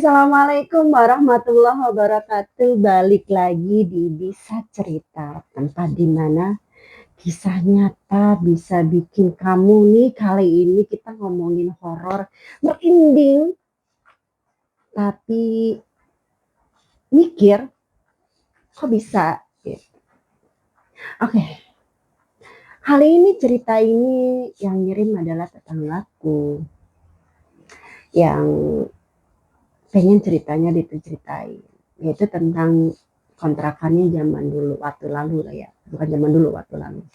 Assalamualaikum warahmatullahi wabarakatuh. Balik lagi di Bisa Cerita, tempat di mana kisah nyata bisa bikin kamu nih, kali ini kita ngomongin horor merinding, tapi mikir, kok bisa? Gitu. Oke, kali ini cerita ini yang ngirim adalah tetanggaku yang pengen ceritanya diceritain, yaitu tentang kontrakannya zaman dulu, waktu lalu lah ya, bukan zaman dulu, waktu lalu.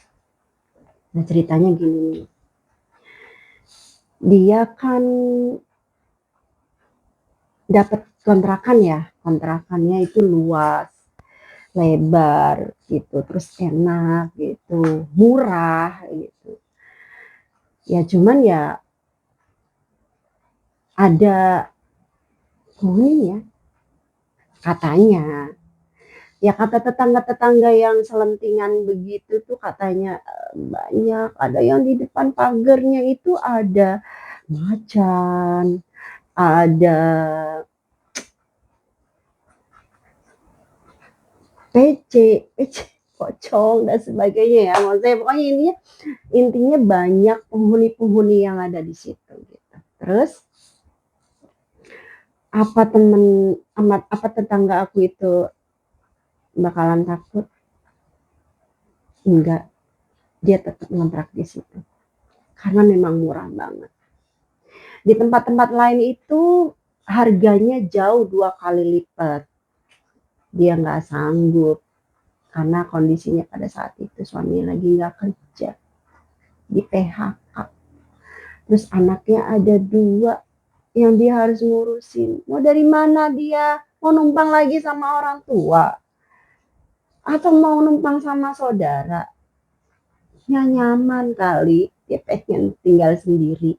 Nah ceritanya gini, dia kan dapat kontrakan ya, kontrakannya itu luas, lebar gitu, terus enak gitu, murah gitu. Ya cuman ya ada penghuninya katanya. Ya kata tetangga-tetangga yang selentingan begitu tuh katanya banyak, ada yang di depan pagarnya itu ada macan, ada pocong dan sebagainya ya. Maksudnya pokoknya intinya banyak penghuni-penghuni yang ada di situ gitu. Terus apa tetangga aku itu bakalan takut? Enggak, dia tetap ngontrak di situ. Karena memang murah banget. Di tempat-tempat lain itu harganya jauh 2 kali lipat. Dia nggak sanggup karena kondisinya pada saat itu suaminya lagi nggak kerja, di PHK. Terus anaknya ada 2 yang dia harus ngurusin. Mau dari mana dia? Mau numpang lagi sama orang tua? Atau mau numpang sama saudara? Ya nyaman kali, dia pengen tinggal sendiri.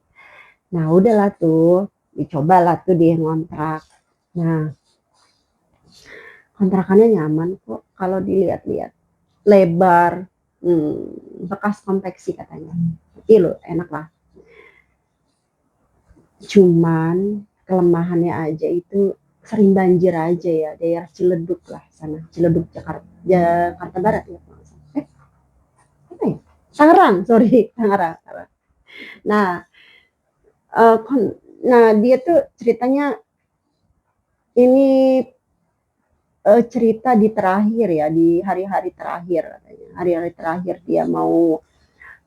Nah udahlah tuh, dicobalah tuh dia ngontrak. Nah kontrakannya nyaman kok kalau dilihat-lihat, lebar, bekas konveksi katanya. Tapi lo enak lah. Cuman kelemahannya aja itu sering banjir aja ya, daerah Ciledug lah sana, Ciledug Jakarta Barat ya. Apa ya? Tangerang, sorry, Tangerang. Nah, dia tuh ceritanya ini cerita di terakhir ya, di hari-hari terakhir katanya. Hari-hari terakhir dia mau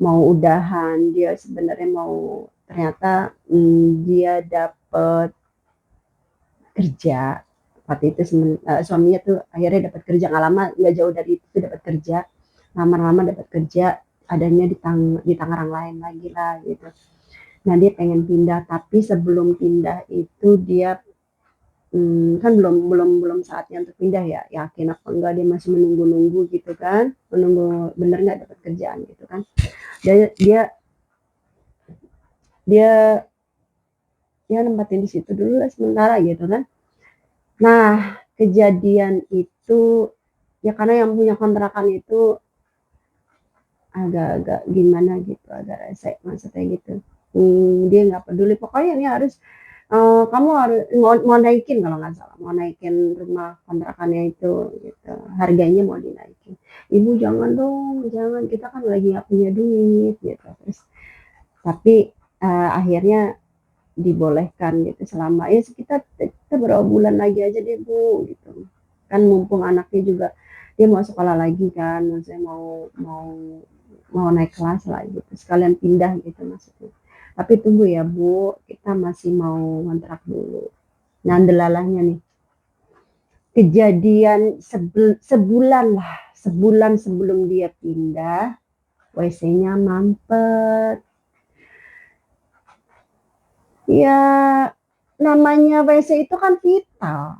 udahan, dia sebenarnya mau ternyata dia dapet kerja. Waktu itu suaminya tuh akhirnya dapat kerja, nggak lama, nggak jauh dari itu dapat kerja. Lama-lama dapat kerja, adanya di Tangerang lain lagi lah gitu. Nah dia pengen pindah, tapi sebelum pindah itu dia kan belum saatnya untuk pindah ya, yakin apa enggak dia masih menunggu gitu kan, menunggu bener nggak dapat kerjaan gitu kan. Dia nempatin di situ dulu lah sementara gitu kan. Nah kejadian itu ya karena yang punya kontrakan itu agak-agak gimana gitu, agak rese maksudnya gitu. Dia nggak peduli, pokoknya ini harus kamu harus mau naikin, kalau nggak salah mau naikin rumah kontrakannya itu gitu, harganya mau dinaikin. Ibu jangan dong, jangan, kita kan lagi nggak punya duit gitu. Terus tapi akhirnya dibolehkan gitu selama ya kita berapa bulan lagi aja deh Bu gitu. Kan mumpung anaknya juga dia mau sekolah lagi kan, maksudnya mau naik kelas lah gitu, sekalian pindah gitu maksudnya. Tapi tunggu ya Bu, kita masih mau ngontrak dulu. Nah delalahnya nih, kejadian sebulan sebelum dia pindah, WC-nya mampet. Ya namanya WC itu kan vital.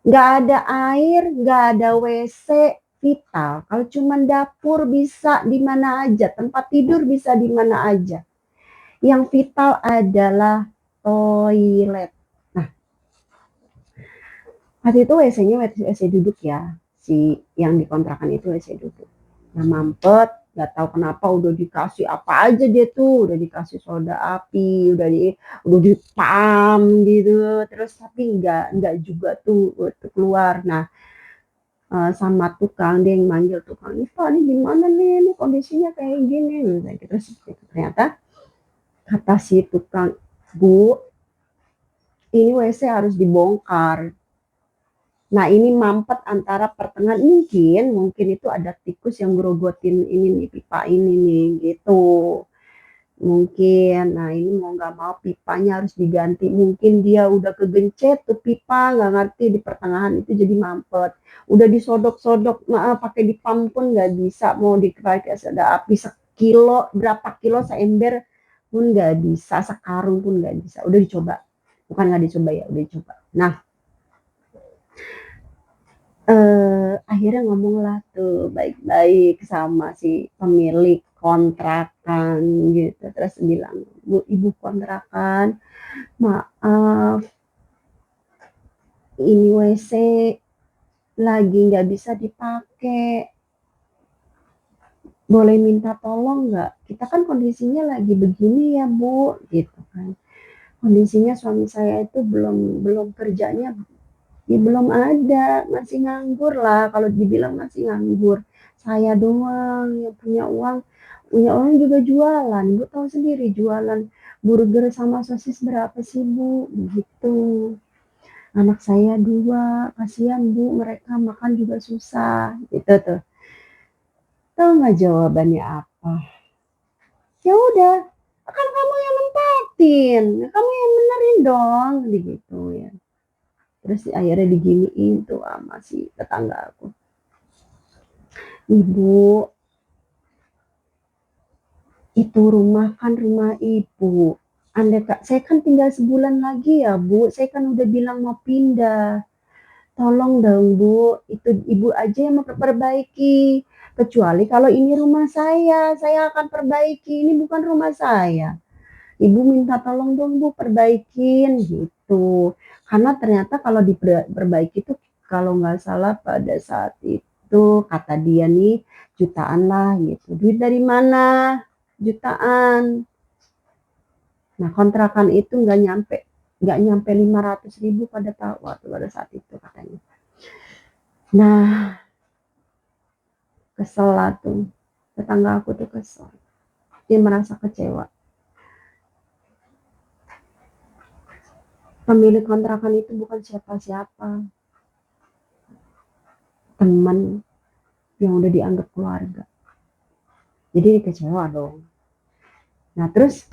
Nggak ada air, nggak ada WC, vital. Kalau cuma dapur bisa di mana aja, tempat tidur bisa di mana aja. Yang vital adalah toilet. Nah, waktu itu WC-nya WC duduk ya, si yang dikontrakan itu WC duduk. Nah mampet, nggak tahu kenapa udah dikasih apa aja dia tuh, udah dikasih soda api, udah dipam gitu, terus tapi nggak juga tuh keluar. Nah, sama tukang, dia yang manggil tukang, "Nih Pak, ini gimana nih? Ini kondisinya kayak gini," kayak gitu. Terus ternyata kata si tukang, "Bu, ini WC harus dibongkar." Nah, ini mampet antara pertengahan, mungkin itu ada tikus yang gerogotin ini nih, pipa ini nih, gitu. Mungkin, nah ini mau nggak mau pipanya harus diganti, mungkin dia udah kegencet tuh pipa, nggak ngerti di pertengahan itu jadi mampet. Udah disodok-sodok, pakai dipam pun nggak bisa, mau dipakai soda api sekilo, berapa kilo seember pun nggak bisa, sekarung pun nggak bisa. Udah dicoba, bukan nggak dicoba ya, udah dicoba. Nah, akhirnya ngomonglah tuh baik-baik sama si pemilik kontrakan gitu, terus bilang, "Bu, ibu kontrakan, maaf, ini WC lagi nggak bisa dipakai, boleh minta tolong nggak? Kita kan kondisinya lagi begini ya Bu," gitu kan. Kondisinya suami saya itu belum belum kerjanya, ya belum ada, masih nganggur lah, kalau dibilang masih nganggur. Saya doang yang punya orang juga jualan, Ibu tahu sendiri jualan burger sama sosis berapa sih Bu, begitu. Anak saya 2, kasihan Bu, mereka makan juga susah, gitu tuh. Tahu nggak jawabannya apa? "Ya udah, kan kamu yang nempatin, kamu yang benerin dong," digituin. Terus akhirnya diginiin tuh sama si tetangga aku, "Ibu, itu rumah kan rumah Ibu. Andai saya kan tinggal sebulan lagi ya Bu, saya kan udah bilang mau pindah. Tolong dong Bu, itu Ibu aja yang memperbaiki. Kecuali kalau ini rumah saya akan perbaiki, ini bukan rumah saya. Ibu minta tolong dong Bu perbaikin," gitu. Karena ternyata kalau diperbaiki tuh kalau nggak salah pada saat itu kata dia nih jutaan lah gitu. "Duit dari mana?" "Jutaan." Nah, kontrakan itu nggak nyampe 500.000 pada saat itu katanya. Nah, kesel lah tuh, tetangga aku tuh kesel, dia merasa kecewa. Pemilik kontrakan itu bukan siapa-siapa, teman yang udah dianggap keluarga. Jadi kecewa dong. Nah, terus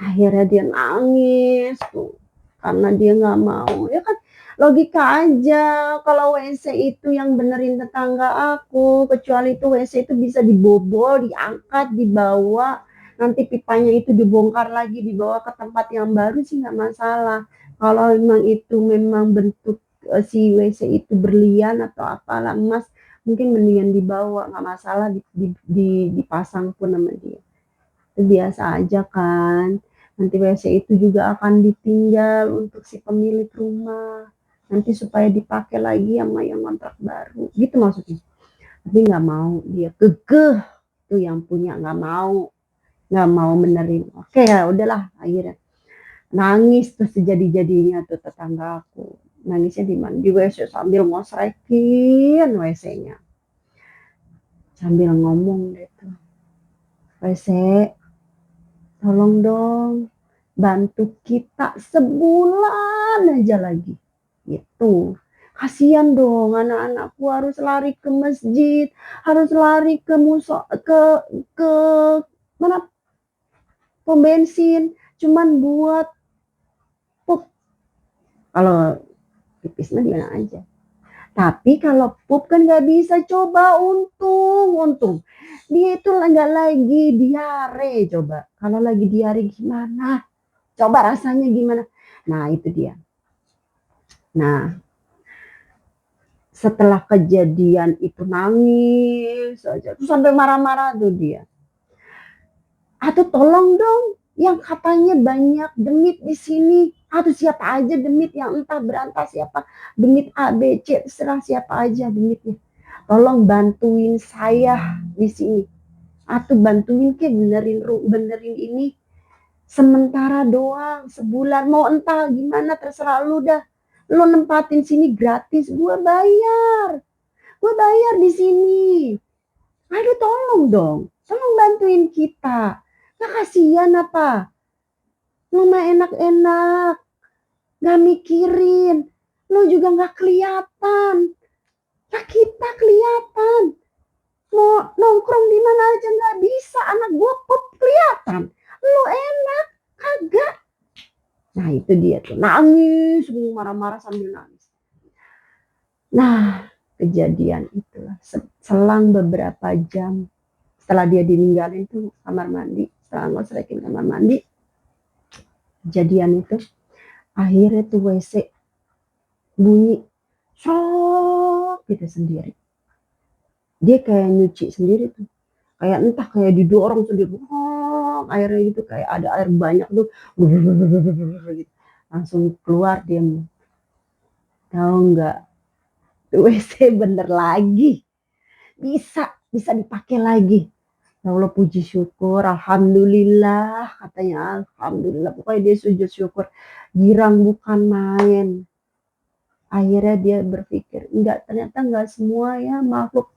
akhirnya dia nangis tuh, karena dia nggak mau. Ya kan logika aja, kalau WC itu yang benerin tetangga aku, kecuali itu WC itu bisa dibobol, diangkat, dibawa, nanti pipanya itu dibongkar lagi, dibawa ke tempat yang baru sih nggak masalah. Kalau memang itu memang bentuk si WC itu berlian atau apalah emas, mungkin mendingan dibawa, nggak masalah dipasang pun sama dia. Biasa aja kan, nanti WC itu juga akan ditinggal untuk si pemilik rumah, nanti supaya dipakai lagi sama yang ngontrak baru, gitu maksudnya. Tapi nggak mau, dia kekeh tuh yang punya nggak mau benerin. Oke ya udahlah akhirnya. Nangis tuh sejadi-jadinya tuh tetangga aku. Nangisnya di mana? Di WC sambil ngosrekin WC-nya. Sambil ngomong deh tuh, "WC, tolong dong bantu kita sebulan aja lagi," gitu. Kasihan dong anak-anakku harus lari ke masjid, harus lari ke mana, pom bensin, cuman buat pup. Kalau pipis mah di mana aja. Tapi kalau pup kan nggak bisa, coba untung dia itu nggak lagi diare coba. Kalau lagi diare gimana? Coba rasanya gimana? Nah itu dia. Nah, setelah kejadian itu nangis aja, terus sampai marah-marah tuh dia. "Atuh tolong dong, yang katanya banyak demit di sini. Atuh siapa aja demit yang entah berantas siapa, demit A, B, C, terserah siapa aja demitnya. tolong bantuin saya di sini, atau bantuin ke benerin ini sementara doang, sebulan, mau entah gimana terserah lu dah. Lu nempatin sini gratis, gua bayar di sini. Aduh tolong dong, tolong bantuin kita. Nggak kasihan apa? Lu mah enak-enak, nggak mikirin. Lu juga nggak kelihatan. Ya kita kelihatan. Mau nongkrong di mana aja nggak bisa. Anak gua pop kelihatan. Lu enak, kagak. Nah itu dia tuh, nangis, marah-marah sambil nangis. Nah kejadian itulah, selang beberapa jam setelah dia ditinggalin tuh kamar mandi, setelah ngosrekin kamar mandi, kejadian itu, akhirnya tuh WC bunyi, sok gitu sendiri. Dia kayak nyuci sendiri tuh, kayak entah kayak didorong sendiri, airnya gitu kayak ada air banyak tuh, gitu. Langsung keluar dia, tahu nggak? WC bener lagi, bisa dipakai lagi. Ya Allah puji syukur, alhamdulillah katanya, alhamdulillah pokoknya dia sujud syukur, girang bukan main. Akhirnya dia berpikir, ternyata enggak semua ya makhluk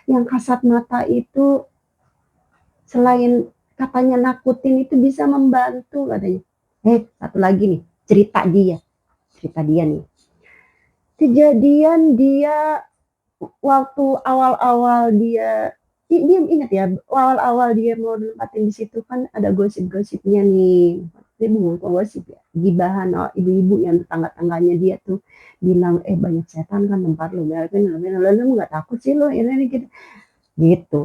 yang kasat mata itu selain katanya nakutin itu bisa membantu katanya. Satu lagi nih, cerita dia nih. Kejadian dia waktu awal-awal dia ingat ya, awal-awal dia mau nempatin di situ kan ada gosip-gosipnya nih. Dia bukan gosip ya, gibahan ibu-ibu yang tetangga-tangganya dia tuh bilang, banyak setan kan tempat lu, lu nggak takut sih lu ini gitu. Gitu.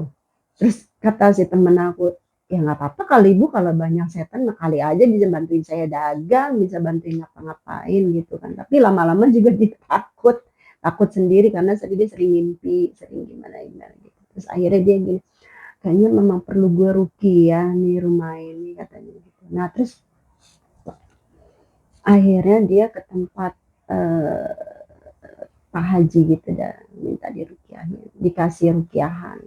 Terus kata si temen aku, ya nggak apa-apa kali ibu kalau banyak setan kali aja bisa bantuin saya dagang, bisa bantuin ngapa-ngapain gitu kan. Tapi lama-lama juga dia takut sendiri karena dia sering mimpi, sering gimana gitu. Terus akhirnya dia gini, kayaknya memang perlu gue ruqyah nih rumah ini katanya gitu. Nah terus akhirnya dia ke tempat Pak Haji gitu dan minta diruqyahin, dikasih ruqyahan.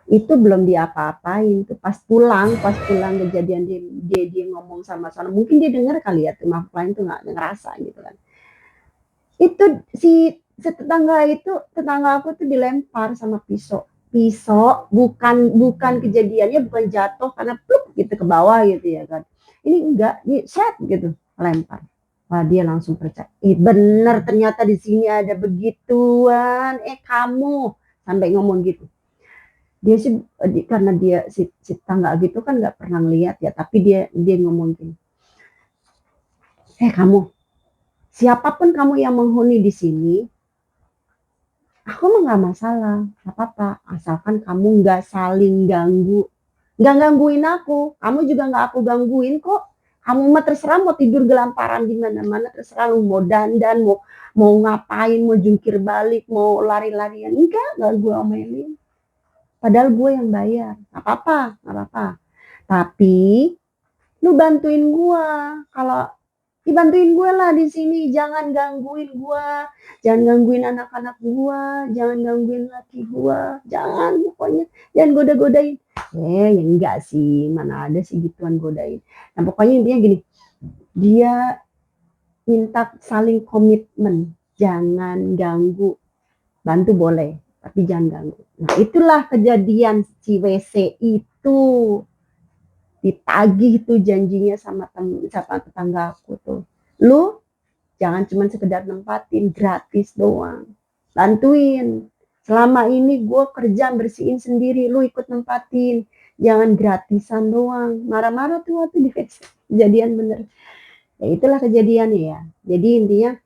Itu belum diapa-apain tuh, pas pulang kejadian dia ngomong sama sana, mungkin dia dengar kali ya tuh makhluk lain tuh nggak ngerasa gitu kan. Itu si tetangga aku tuh dilempar sama pisau bukan kejadiannya bukan jatuh karena pluk gitu ke bawah gitu ya kan, ini enggak, ini set gitu lempar. Wah dia langsung percaya, bener ternyata di sini ada begituan, kamu sampai ngomong gitu. Dia sih karena dia si tetangga gitu kan nggak pernah ngeliat ya, tapi dia ngomong gini, kamu, siapapun kamu yang menghuni di sini, aku mah nggak masalah, nggak apa-apa, asalkan kamu nggak saling nggak gangguin aku, kamu juga nggak aku gangguin kok. Kamu mah terserah mau tidur gelamparan di mana-mana, terserah lu mau dandan, mau ngapain, mau jungkir balik, mau lari-larian, enggak gue omelin. Padahal gue yang bayar, nggak apa-apa. Tapi lu bantuin gue, kalau dibantuin gue lah di sini, jangan gangguin gue, jangan gangguin anak-anak gue, jangan gangguin laki gue, jangan pokoknya, jangan goda-godain. Ya enggak sih, mana ada sih gituan godain. Nah pokoknya intinya gini, dia minta saling komitmen, jangan ganggu, bantu boleh, tapi jangan ganggu. Nah itulah kejadian si WC itu, ditagih tuh janjinya sama tetangga aku tuh. Lu jangan cuma sekedar nempatin, gratis doang. Bantuin. Selama ini gue kerja bersihin sendiri, lu ikut nempatin. Jangan gratisan doang. Marah-marah tuh waktu di WC. Kejadian bener. Ya itulah kejadiannya ya. Jadi intinya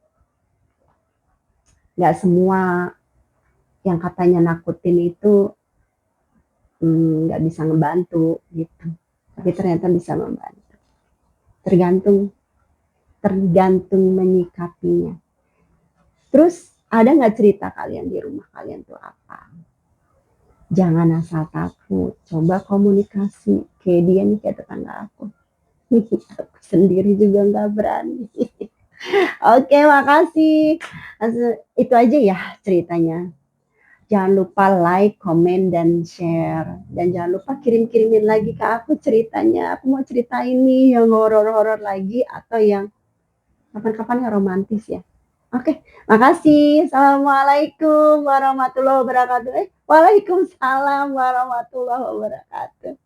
nggak semua yang katanya nakutin itu nggak bisa ngebantu gitu, tapi ternyata bisa membantu, tergantung menyikapinya. Terus ada nggak cerita kalian di rumah kalian tuh apa? Jangan asal takut, coba komunikasi. Kayak dia nih, kayak tetangga aku. Aku sendiri juga nggak berani. Oke, makasih. Itu aja ya ceritanya. Jangan lupa like, komen, dan share. Dan jangan lupa kirim-kirimin lagi ke aku ceritanya. Aku mau cerita ini yang horor-horor lagi atau yang kapan-kapan yang romantis ya. Oke, makasih. Assalamualaikum warahmatullahi wabarakatuh. Waalaikumsalam warahmatullahi wabarakatuh.